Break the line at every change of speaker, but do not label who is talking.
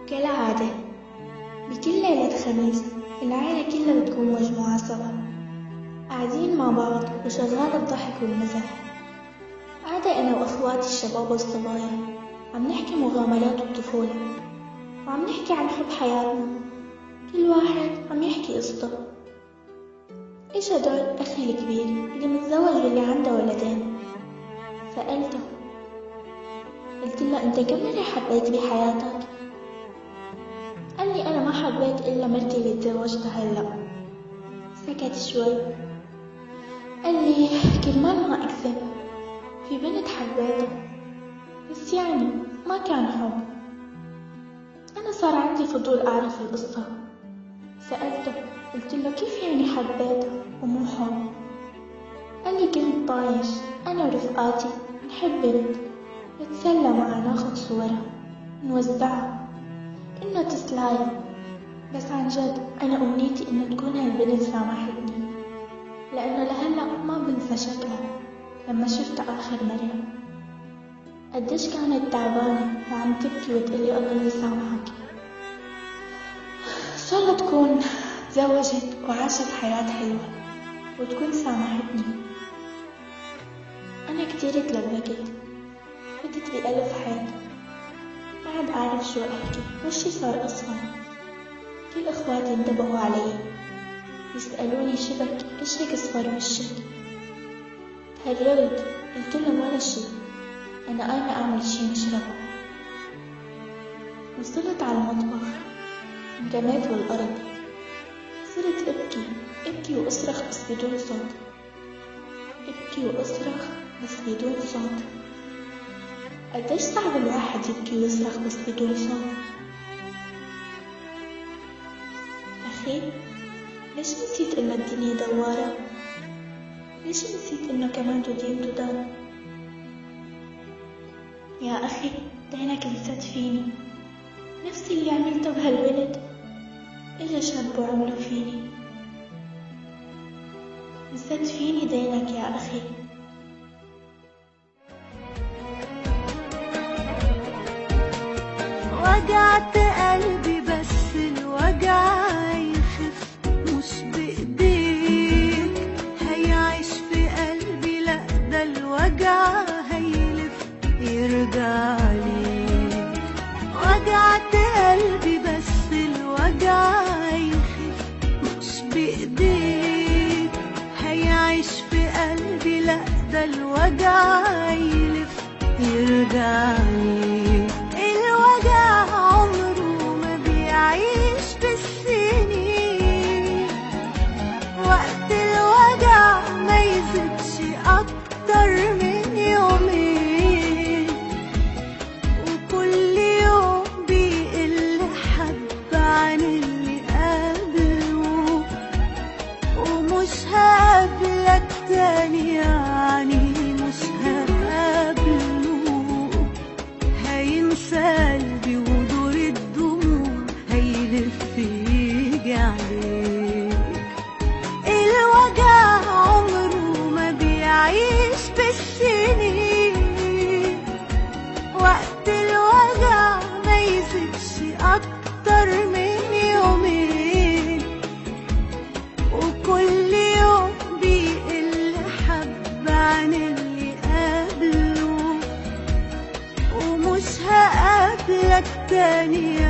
كالعادة بكل ليلة خميس العائلة كلها بتكون مجموعة سوا، قاعدين مع بعض وشغال الضحك والمزح. قاعدة أنا وأخواتي الشباب والصبايا عم نحكي مغامرات الطفولة، وعم نحكي عن حب حياتنا. كل واحد عم يحكي قصته. إجا دور أخي الكبير اللي متزوج واللي عنده ولدين. سألته، قلت له أنت كم مرة حبيت بحياتك؟ قال لي أنا ما حبيت إلا مرتي اللي تزوجتها هلأ. سكت شوي، قال لي كرمال ما أكذب في بنت حبيتها، بس يعني ما كان حب. أنا صار عندي فضول أعرف القصة. سألته، قلت له كيف يعني حبيتها ومو حب؟ قال لي كنت طايش أنا ورفقاتي نحب بنت، نتسلى معها، ناخد صورها نوزعها إنه تسلاي. بس عن جد أنا أمنيتي إنه تكون هالبنت سامحتني، لأنه لهلأ ما بنسى شكلها لما شفتها آخر مرة. قديش كانت تعبانة وعم تبكي وتقلي الله يسامحك. إن شاء الله تكون تزوجت وعاشت حياة حلوة وتكون سامحتني. أنا كتير تلبكت، فتت بألف حيط، ما عاد أعرف شو أحكي. وشي صار أصفر. كل إخواتي انتبهوا علي يسألوني شبك، إيش هيك أصفر وشك؟ تهربت، قلت لهم ولا شي، أنا قايمة أعمل شي نشربه. وصلت على المطبخ، انرميت بالأرض، صرت أبكي وأصرخ بس بدون صوت، أبكي وأصرخ بس بدون صوت. قديش صعب الواحد يبكي ويصرخ بس بدون صوت. أخي، ليش نسيت إنه الدنيا دوارة؟ ليش نسيت إنه كمان تدين تدان؟ يا أخي، دينك لست فيني، نفس اللي عملته بهالبلد إجا شاب وعمله فيني. لست فيني دينك يا أخي.
وجعت قلبي بس الوجع يخف مش بإيديك، هيعيش في قلبي لأ ده الوجع هيلف يرجع ليك. وجعت قلبي بس الوجع يخف مش بإيديك، هيعيش في قلبي لأ ده الوجع يلف يرجع ليك. الوجع عمره ما بيعيش بالسنين، وقت الوجع ما يزيدش أكتر من يومين، وكل يوم بيقل حب عن اللي قبله، ومش هقابلك تاني يعني مش هقابله. هينسى قلبي ودور الدموع هيلف يجي عليك. الوجع عمره ما بيعيش بالسنين، وقت الوجع ما يزيدش أكتر من يومين، وكل يوم بيقل حب عن اللي قبله، ومش هقابلك تاني.